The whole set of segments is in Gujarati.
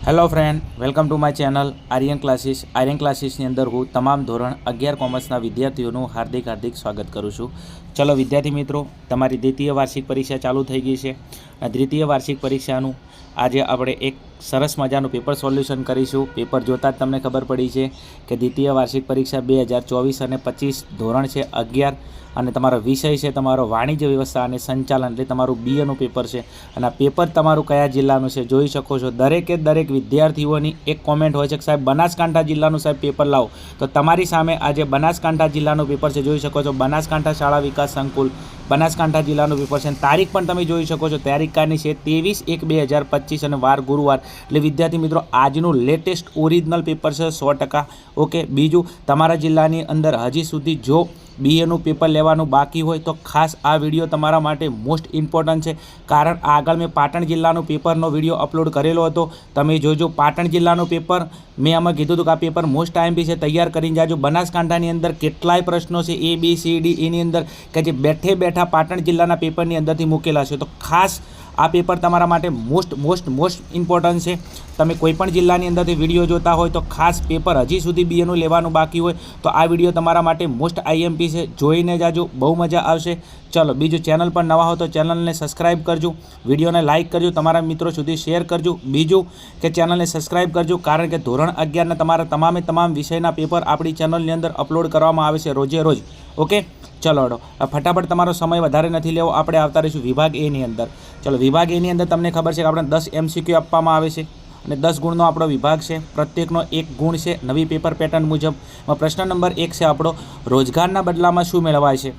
Hello friend, welcome to my channel Aryan classes. આર્યન ક્લાસીસની અંદર હું તમામ ધોરણ 11 કોમર્સના વિદ્યાર્થીઓનું હાર્દિક સ્વાગત કરું છું. ચલો વિદ્યાર્થી મિત્રો, તમારી દ્વિતીય વાર્ષિક પરીક્ષા ચાલુ થઈ ગઈ છે. આ દ્વિતીય વાર્ષિક પરીક્ષાનું આજે આપણે એક સરસ મજાનું પેપર સોલ્યુશન કરીશું. પેપર જોતાં જ તમને ખબર પડી છે કે દ્વિતીય વાર્ષિક પરીક્ષા 2024 અને 25 ધોરણ છે 11 અને તમારો વિષય છે તમારો વાણિજ્ય વ્યવસ્થા અને સંચાલન, એટલે તમારું બીએનું પેપર છે. અને આ પેપર તમારું કયા જિલ્લાનું છે જોઈ શકો છો. દરેકે દરેક વિદ્યાર્થીઓની એક કોમેન્ટ હોય છે કે સાહેબ બનાસકાંઠા જિલ્લાનું સાહેબ પેપર લાવો. તો તમારી સામે આજે બનાસકાંઠા જિલ્લાનું પેપર છે, જોઈ શકો છો. બનાસકાંઠા શાળા વિકાસ સંકુલ બનાસકાંઠા જિલ્લાનું પેપર છે. તારીખ પણ તમે જોઈ શકો છો, તારીખ કાની છે 23/1/2025 અને વાર ગુરુવાર. એટલે વિદ્યાર્થી મિત્રો આજનું લેટેસ્ટ ઓરિજિનલ પેપર છે 100%. ઓકે, બીજું તમારા જિલ્લાની અંદર હજી સુધી જો બીએનું પેપર લેવાનું બાકી હોય તો ખાસ આ વિડીયો તમારા માટે મોસ્ટ ઇમ્પોર્ટન્ટ છે. કારણ આગળ મેં પાટણ જિલ્લાનું પેપરનો વિડીયો અપલોડ કરેલો હતો, તમે જોજો. પાટણ જિલ્લાનું પેપર મેં આમાં કીધું હતું કે આ પેપર મોસ્ટ ટાઈમથી છે, તૈયાર કરીને જાજો. બનાસકાંઠાની અંદર કેટલાય પ્રશ્નો છે ABCD એની અંદર કે જે બેઠે બેઠા પાટણ જિલ્લાના પેપરની અંદરથી મૂકેલા છે. તો ખાસ આ પેપર તમારા માટે મોસ્ટ ઇમ્પોર્ટન્ટ છે. તમે કોઈપણ જિલ્લાની અંદરથી વિડીયો જોતા હોય તો ખાસ પેપર હજી સુધી બીએનું લેવાનું બાકી હોય તો આ વિડીયો તમારા માટે મોસ્ટ IMP છે, જોઈને જાજો, બહુ મજા આવશે. ચલો, બીજું ચેનલ પર નવા હો તો ચેનલને સબસ્ક્રાઈબ કરજો, વિડીયોને લાઇક કરજો, તમારા મિત્રો સુધી શેર કરજો. બીજું કે ચેનલને સબસ્ક્રાઈબ કરજો, કારણ કે ધોરણ 11ના તમારા તમામ વિષયના પેપર આપણી ચેનલની અંદર અપલોડ કરવામાં આવે છે રોજે રોજ. ઓકે, ચલો હડો ફટાફટ, તમારો સમય વધારે નથી લેવો, આપણે આવતા રહીશું વિભાગ એની અંદર. ચલો, વિભાગ એની અંદર તમને ખબર છે કે આપણે 10 MCQ આપવામાં આવે છે અને 10 ગુણનો આપણો વિભાગ છે. પ્રત્યેકનો 1 ગુણ છે નવી પેપર પેટર્ન મુજબ. પ્રશ્ન નંબર 1 છે આપણો, રોજગારના બદલામાં શું મેળવાય છે?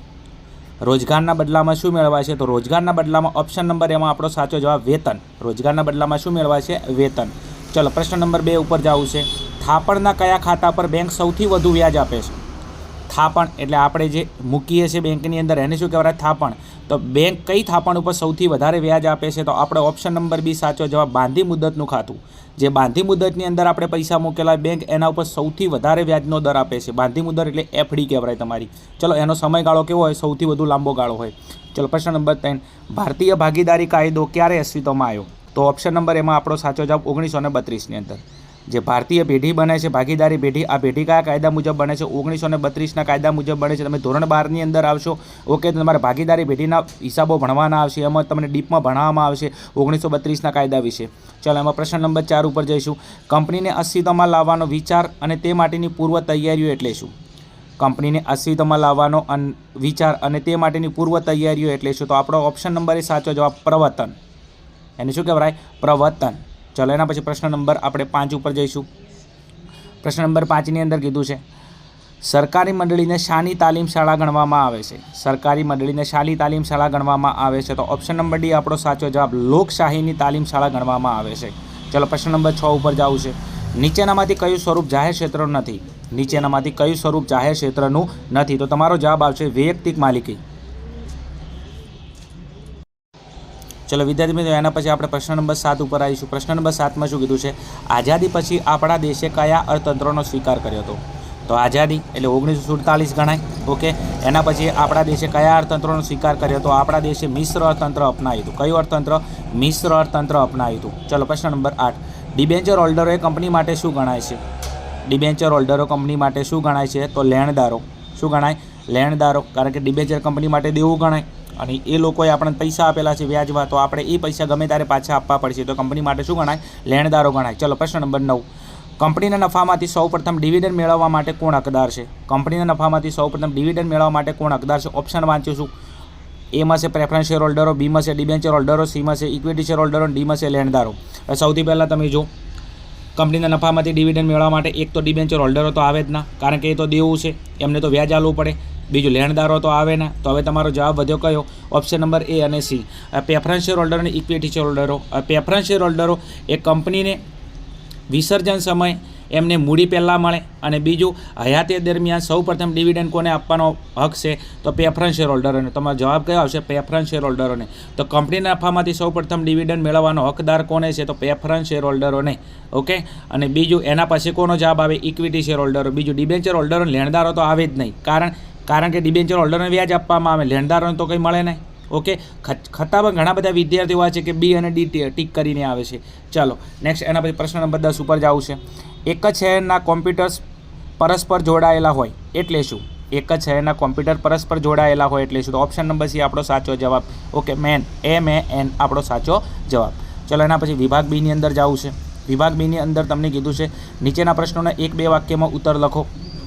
રોજગારના બદલામાં શું મેળવાય છે? તો રોજગારના બદલામાં ઓપ્શન નંબર એમાં આપણો સાચો જવાબ વેતન. રોજગારના બદલામાં શું મેળવાય છે? વેતન. ચલો, પ્રશ્ન નંબર 2 ઉપર જવું છે. થાપણના કયા ખાતા પર બેંક સૌથી વધુ વ્યાજ આપે છે? થાપણ એટલે આપણે જે મૂકીએ છીએ બેંકની અંદર એને શું કહેવાય? થાપણ. તો બેંક કઈ થાપણ ઉપર સૌથી વધારે વ્યાજ આપે છે? તો આપણે ઓપ્શન નંબર બી સાચો જવાબ, બાંધી મુદતનું ખાતું. જે બાંધી મુદતની અંદર આપણે પૈસા મૂકેલા બેંક એના ઉપર સૌથી વધારે વ્યાજનો દર આપે છે. બાંધી મુદત એટલે FD કહેવાય તમારી. ચલો, એનો સમયગાળો કેવો હોય? સૌથી વધુ લાંબો ગાળો હોય. ચલો, પ્રશ્ન નંબર 3, ભારતીય ભાગીદારી કાયદો ક્યારે અસ્તિત્વમાં આવ્યો? તો ઓપ્શન નંબર એમાં આપણો સાચો જવાબ 1932ની અંદર. જે ભારતીય પેઢી બને છે, ભાગીદારી પેઢી, આ પેઢી કયા કાયદા મુજબ બને છે? 1932ના કાયદા મુજબ બને છે. તમે ધોરણ 12ની અંદર આવશો, ઓકે, તો તમારે ભાગીદારી પેઢીના હિસાબો ભણવાના આવશે. એમાં તમને ડીપમાં ભણવામાં આવશે 1932ના કાયદા વિશે. ચાલો, એમાં પ્રશ્ન નંબર 4 ઉપર જઈશું. કંપનીને અસ્તિત્વમાં લાવવાનો વિચાર અને તે માટેની પૂર્વ તૈયારીઓ એટલે શું? કંપનીને અસ્તિત્વમાં લાવવાનો વિચાર અને તે માટેની પૂર્વ તૈયારીઓ એટલે શું? તો આપણો ઓપ્શન નંબર એ સાચો જવાબ પ્રવર્તન. એને શું કહેવાય? પ્રવર્તન. ચલો, એના પછી પ્રશ્ન નંબર આપણે 5 ઉપર જઈશું. પ્રશ્ન નંબર 5ની અંદર કીધું છે, સરકારી મંડળીને શાની તાલીમ શાળા ગણવામાં આવે છે? સરકારી મંડળીને શાની તાલીમ શાળા ગણવામાં આવે છે? તો ઓપ્શન નંબર ડી આપણો સાચો જવાબ, લોકશાહીની તાલીમ શાળા ગણવામાં આવે છે. ચલો, પ્રશ્ન નંબર 6 ઉપર જવું છે. નીચેનામાંથી કયું સ્વરૂપ જાહેર ક્ષેત્રનું નથી? નીચેનામાંથી કયું સ્વરૂપ જાહેર ક્ષેત્રનું નથી? તો તમારો જવાબ આવશે વૈયક્તિક માલિકી. ચલો વિદ્યાર્થી મિત્રો, એના પછી આપણે પ્રશ્ન નંબર 7 ઉપર આવીશું. પ્રશ્ન નંબર 7માં શું કીધું છે? આઝાદી પછી આપણા દેશે કયા અર્થતંત્રનો સ્વીકાર કર્યો હતો? તો આઝાદી એટલે 1947 ગણાય. ઓકે, એના પછી આપણા દેશે કયા અર્થતંત્રનો સ્વીકાર કર્યો હતો? આપણા દેશે મિશ્ર અર્થતંત્ર અપનાવ્યું હતું. કયું અર્થતંત્ર? મિશ્ર અર્થતંત્ર અપનાવ્યું હતું. ચલો, પ્રશ્ન નંબર 8, ડિબેન્ચર હોલ્ડરો એ કંપની માટે શું ગણાય છે? ડિબેન્ચર હોલ્ડરો કંપની માટે શું ગણાય છે? તો લેણદારો. શું ગણાય? લેણદારો. કારણ કે ડિબેન્ચર કંપની માટે દેવું ગણાય અને એ લોકોએ આપણને પૈસા આપેલા છે વ્યાજમાં, તો આપણે એ પૈસા ગમે ત્યારે પાછા આપવા પડશે. તો કંપની માટે શું ગણાય? લેણદારો ગણાય. ચલો, પ્રશ્ન નંબર 9, કંપનીના નફામાંથી સૌપ્રથમ ડિવિડન્ડ મેળવવા માટે કોણ હકદાર છે? કંપનીના નફામાંથી સૌપ્રથમ ડિવિડન્ડ મેળવવા માટે કોણ હકદાર છે? ઓપ્શન વાંચીશું. એમાં છે પ્રેફરન્સ શેર હોલ્ડરો, બીમાં છે ડિબેન્ચર હોલ્ડરો, સીમાં છે ઇક્વિટી શેર હોલ્ડરો, ડીમાં છે લેણદારો. સૌથી પહેલાં તમે જો કંપનીના નફામાંથી ડિવિડન્ડ મેળવવા માટે એક તો ડિબેન્ચર હોલ્ડરો તો આવે જ ના, કારણ કે એ તો દેવું છે, એમને તો વ્યાજ આપવું પડે. બીજું લેણદારો તો આવે ને. તો હવે તમારો જવાબ વધ્યો કયો? ઓપ્શન નંબર A અને C. પ્રેફરન્સ શેર હોલ્ડર અને ઇક્વિટી શેર હોલ્ડરો. પ્રેફરન્સ શેર હોલ્ડરો એ કંપનીને વિસર્જન સમય એમને મૂડી પહેલાં મળે અને બીજું હયાતી દરમિયાન સૌપ્રથમ ડિવિડન્ડ કોને આપવાનો હક છે? તો પ્રેફરન્સ શેર હોલ્ડરોને. તમારો જવાબ કયો આવશે? પ્રેફરન્સ શેર હોલ્ડરોને. તો કંપનીના નફામાંથી સૌપ્રથમ ડિવિડન્ડ મેળવવાનો હકદાર કોને છે? તો પ્રેફરન્સ શેર હોલ્ડરોને. ઓકે, અને બીજું એના પછી કોનો જવાબ આવે? ઇક્વિટી શેર હોલ્ડરો. બીજું ડિબેન્ચર હોલ્ડરો, લેણદારો તો આવે જ નહીં, કારણ કે ડિબેન્ચર હોલ્ડરને વ્યાજ આપવામાં આવે, લેણદારોને તો કંઈ મળે નહીં. ઓકે, ખાતામાં ઘણા બધા વિદ્યાર્થીઓ હોય છે કે બી અને ડી ટીક કરીને આવે છે. ચાલો નેક્સ્ટ, એના પછી પ્રશ્ન નંબર 10 ઉપર જવું છે. એક જ શહેરના કોમ્પ્યુટર્સ પરસ્પર જોડાયેલા હોય એટલે શું? એક જ શહેરના કોમ્પ્યુટર પરસ્પર જોડાયેલા હોય એટલે શું? તો ઓપ્શન નંબર સી આપણો સાચો જવાબ. ઓકે, મેન MEN આપણો સાચો જવાબ. ચલો એના પછી વિભાગ બીની અંદર જવું છે. વિભાગ બીની અંદર તમને કીધું છે નીચેના પ્રશ્નોના 1-2 વાક્યમાં ઉત્તર લખો.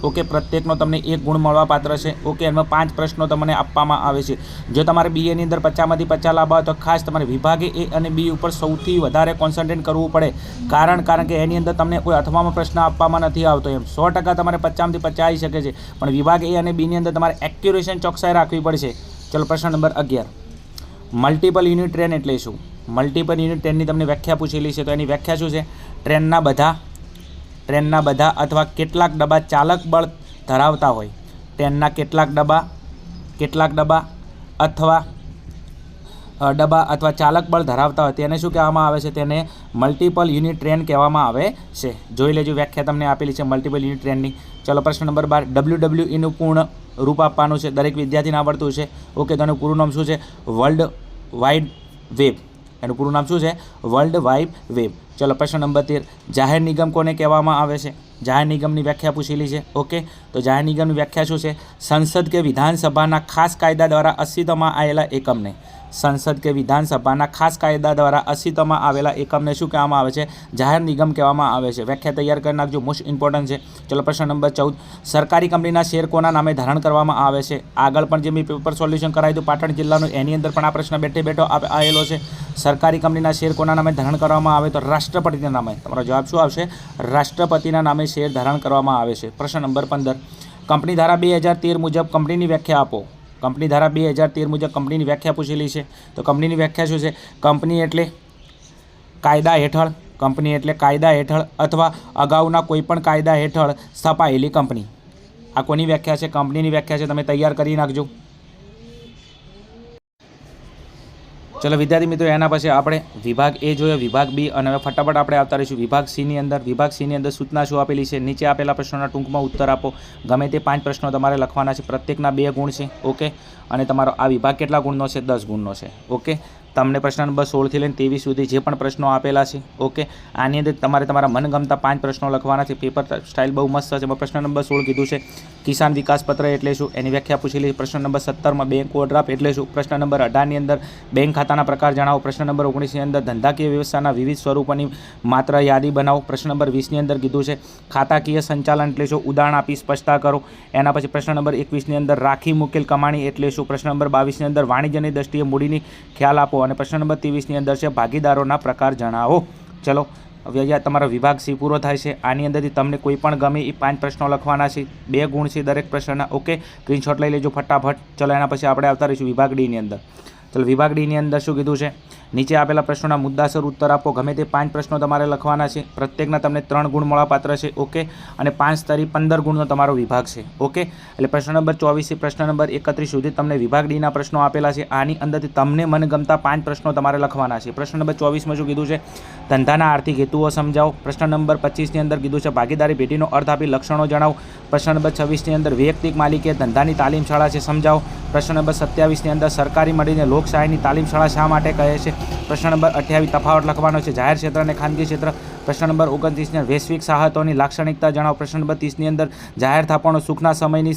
ઓકે, પ્રત્યેકનો તમને 1 ગુણ મળવાપાત્ર છે. ઓકે, એમાં 5 પ્રશ્નો તમને આપવામાં આવે છે. જો તમારે બીએની અંદર 50માંથી 50 લાવવા હોય તો ખાસ તમારે વિભાગે એ અને બી ઉપર સૌથી વધારે કોન્સન્ટ્રેટ કરવું પડે. કારણ કે એની અંદર તમને કોઈ અથવામાં પ્રશ્ન આપવામાં નથી આવતો. એમ 100% તમારે 50માંથી 50 આવી શકે છે, પણ વિભાગ એ અને બીની અંદર તમારે એક્યુરેશન ચોકસાઈ રાખવી પડશે. ચલો પ્રશ્ન નંબર 11. મલ્ટિપલ યુનિટ ટ્રેન એટલે શું? મલ્ટિપલ યુનિટ ટ્રેનની તમને વ્યાખ્યા પૂછેલી છે. તો એની વ્યાખ્યા શું છે? ટ્રેનના બધા અથવા કેટલાક ડબ્બા ચાલક બળ ધરાવતા હોય. ટ્રેનના કેટલાક ડબ્બા અથવા ચાલક બળ ધરાવતા હોય તેને શું કહેવામાં આવે છે? તેને મલ્ટિપલ યુનિટ ટ્રેન કહેવામાં આવે છે. જોઈ લેજો, વ્યાખ્યા તમને આપેલી છે મલ્ટિપલ યુનિટ ટ્રેનની. ચલો પ્રશ્ન નંબર 12. WWEનું પૂર્ણ રૂપ આપવાનું છે. દરેક વિદ્યાર્થીને આવડતું છે. ઓકે, તો એનું પૂરું નામ શું છે? World wide web. એનું પૂરું નામ શું છે? World wide web. ચલો પ્રશ્ન નંબર 13. જાહેર નિગમ કોને કહેવામાં આવે છે? જાહેર નિગમની વ્યાખ્યા પૂછેલી છે. ઓકે, તો જાહેર નિગમની વ્યાખ્યા શું છે? સંસદ કે વિધાનસભાના ખાસ કાયદા દ્વારા અસ્તિત્વમાં આવેલા એકમને. સંસદ કે વિધાનસભાના ખાસ કાયદા દ્વારા અસ્તિત્વમાં આવેલા એકમને શું કહેવામાં આવે છે? જાહેર નિગમ કહેવામાં આવે છે. વ્યાખ્યા તૈયાર કરી નાખજો, મોસ્ટ ઇમ્પોર્ટન્ટ છે. ચલો પ્રશ્ન નંબર 14. સરકારી કંપનીના શેર કોના નામે ધારણ કરવામાં આવે છે? આગળ પણ જે મેં પેપર સોલ્યુશન કરાવ્યું હતું પાટણ જિલ્લાનું, એની અંદર પણ આ પ્રશ્ન બેઠો આવેલો છે. સરકારી કંપનીના શેર કોના નામે ધારણ કરવામાં આવે? તો રાષ્ટ્રપતિના નામે. તમારો જવાબ શું આવશે? રાષ્ટ્રપતિના નામે શેર ધારણ કરવામાં આવે છે. પ્રશ્ન નંબર 15. કંપની ધારા 2013 મુજબ કંપનીની વ્યાખ્યા આપો. કંપની ધારા 2013 મુજબ કંપનીની વ્યાખ્યા પૂછેલી છે. તો કંપનીની વ્યાખ્યા શું છે? કંપની એટલે કાયદા હેઠળ અથવા અગાઉના કોઈપણ કાયદા હેઠળ સ્થપાયેલી કંપની. આ કોની વ્યાખ્યા છે? કંપનીની વ્યાખ્યા છે. તમે તૈયાર કરી નાખજો. ચલો વિદ્યાર્થી મિત્રો, એના પછી આપણે વિભાગ એ જોયો, વિભાગ બી, અને હવે ફટાફટ આપણે આવતા રહીશું વિભાગ સીની અંદર. વિભાગ સીની અંદર સૂચના શું આપેલી છે? નીચે આપેલા પ્રશ્નોના ટૂંકમાં ઉત્તર આપો. ગમે તે 5 પ્રશ્નો તમારે લખવાના છે. પ્રત્યેકના 2 ગુણ છે. ઓકે, અને તમારો આ વિભાગ કેટલા ગુણનો છે? 10 ગુણનો છે. ઓકે, તમને પ્રશ્ન નંબર 16 થી લઈને 23 સુધી જે પણ પ્રશ્નો આપેલા છે. ઓકે, આની અંદર તમારે તમારા મનગમતા 5 પ્રશ્નો લખવાના છે. પેપર સ્ટાઇલ બહુ મસ્ત છે. એમાં પ્રશ્ન નંબર 16 કીધું છે કિસાન વિકાસ પત્ર એટલે શું? એની વ્યાખ્યા પૂછેલી. પ્રશ્ન નંબર 17માં બેંક ઓવરડ્રાફ્ટ એટલે શું? પ્રશ્ન નંબર 18ની અંદર બેંક ખાતાના પ્રકાર જણાવો. પ્રશ્ન નંબર 19ની અંદર ધંધાકીય વ્યવસ્થાના વિવિધ સ્વરૂપોની માત્ર યાદી બનાવો. પ્રશ્ન નંબર 20ની અંદર કીધું છે ખાતાકીય સંચાલન એટલે શું? ઉદાહરણ આપી સ્પષ્ટતા કરો. એના પછી પ્રશ્ન નંબર 21ની અંદર રાખી મૂકેલ કમાણી એટલે શું? પ્રશ્ન નંબર 22ની અંદર વાણિજ્યની દ્રષ્ટિએ મૂડીની ખ્યાલ આપો. અને પ્રશ્ન નંબર 23ની અંદર છે ભાગીદારોના પ્રકાર જણાવો. ચલો હવે અહીંયા તમારો વિભાગ સી પૂરો થાય છે. આની અંદરથી તમને કોઈ પણ ગમે એ 5 પ્રશ્નો લખવાના છે. 2 ગુણ છે દરેક પ્રશ્નના. ઓકે, સ્ક્રીનશોટ લઈ લેજો ફટાફટ. ચલો એના પછી આપણે આવતા રહીશું વિભાગ ડીની અંદર. ચલો વિભાગ ડીની અંદર શું કીધું છે? નીચે આપેલા પ્રશ્નોના મુદ્દાસર ઉત્તર આપો. ગમે તે 5 પ્રશ્નો તમારે લખવાના છે. પ્રત્યેકના તમને 3 ગુણ મળવાપાત્ર છે. ઓકે, અને 5 તરી 15 ગુણનો તમારો વિભાગ છે. ઓકે, એટલે પ્રશ્ન નંબર 24 થી પ્રશ્ન નંબર 31 સુધી તમને વિભાગ ડીના પ્રશ્નો આપેલા છે. આની અંદરથી તમને મનગમતા 5 પ્રશ્નો તમારે લખવાના છે. પ્રશ્ન નંબર 24માં શું કીધું છે? ધંધાના આર્થિક હેતુઓ સમજાવો. પ્રશ્ન નંબર 25ની અંદર કીધું છે ભાગીદારી પેઢીનો અર્થ આપી લક્ષણો જણાવો. પ્રશ્ન નંબર 26ની અંદર વૈયક્તિક માલિકે ધંધાની તાલીમ શાળા છે, સમજાવો. પ્રશ્ન નંબર 27ની અંદર સરકારી મળીને લોકશાહીની તાલીમ શાળા શા માટે કહે છે? પ્રશ્ન નંબર 28 તફાવત લખવાનો છે જાહેર ક્ષેત્ર અને ખાનગી ક્ષેત્ર. પ્રશ્ન નંબર 29 વૈશ્વિક સાહસોની લાક્ષણિકતા જણાવો. પ્રશ્ન નંબર 30ની અંદર જાહેર થાપણો સુખના સમયની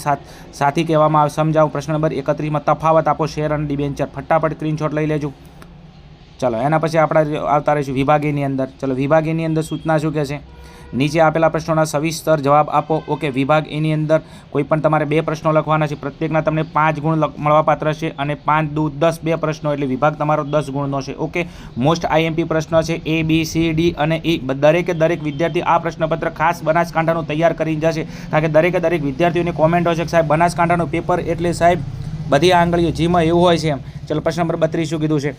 સાથી કહેવામાં આવે, સમજાવો. પ્રશ્ન નંબર 31માં તફાવત આપો શેર અને ડિબેન્ચર. ફટાફટ સ્ક્રીનશોટ લઈ લેજો. ચલો એના પછી આપણે આવતા રહીશું વિભાગીની અંદર. ચલો વિભાગીની અંદર સૂચના શું કહે છે? નીચે આપેલા પ્રશ્નોના સવિસ્તર જવાબ આપો. ઓકે, વિભાગ એની અંદર કોઈ પણ તમારે 2 પ્રશ્નો લખવાના છે. પ્રત્યેકના તમને 5 ગુણ મળવાપાત્ર છે. અને 5 દુ 10, 2 પ્રશ્નો એટલે વિભાગ તમારો 10 ગુણનો છે. ઓકે, મોસ્ટ IMP પ્રશ્ન છે A, B, C, D અને E. દરેક વિદ્યાર્થી આ પ્રશ્નપત્ર ખાસ બનાસકાંઠાનું તૈયાર કરી જશે. કારણ કે દરેક વિદ્યાર્થીઓની કોમેન્ટ હોય છે કે સાહેબ બનાસકાંઠાનું પેપર એટલે સાહેબ બધી આંગળીઓ જીમાં એવું હોય છે એમ. ચલો પ્રશ્ન નંબર 32 શું કીધું છે?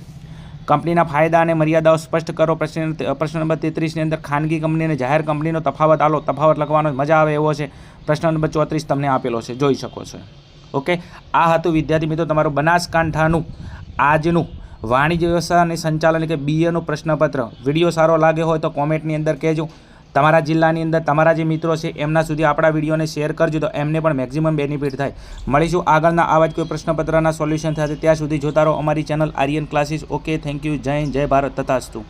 કંપનીના ફાયદા અને મર્યાદાઓ સ્પષ્ટ કરો. પ્રશ્ન નંબર 33ની અંદર ખાનગી કંપની અને જાહેર કંપનીનો તફાવત આલો. તફાવત લખવાનો મજા આવે એવો છે. પ્રશ્ન નંબર 34 તમને આપેલો છે, જોઈ શકો છો. ઓકે, આ હતું વિદ્યાર્થી મિત્રો તમારું બનાસકાંઠાનું આજનું વાણિજ્ય વ્યવસ્થા અને સંચાલન કે BA નું પ્રશ્નપત્ર. વિડીયો સારો લાગે હોય તો કોમેન્ટની અંદર કહેજો. તમારા જિલ્લાની અંદર તમારા જે મિત્રો છે એમના સુધી આપણા વિડીયોને શેર કરજો, તો એમને પણ મેક્સિમમ બેનિફિટ થાય. મળીશું આગળના આવા જ કોઈ પ્રશ્નપત્રના સોલ્યુશન સાથે. ત્યાં સુધી જોતા રહો અમારી channel Aryan classes. Okay, thank you. જય હિન્દ, જય ભારત, તથાસ્તુ.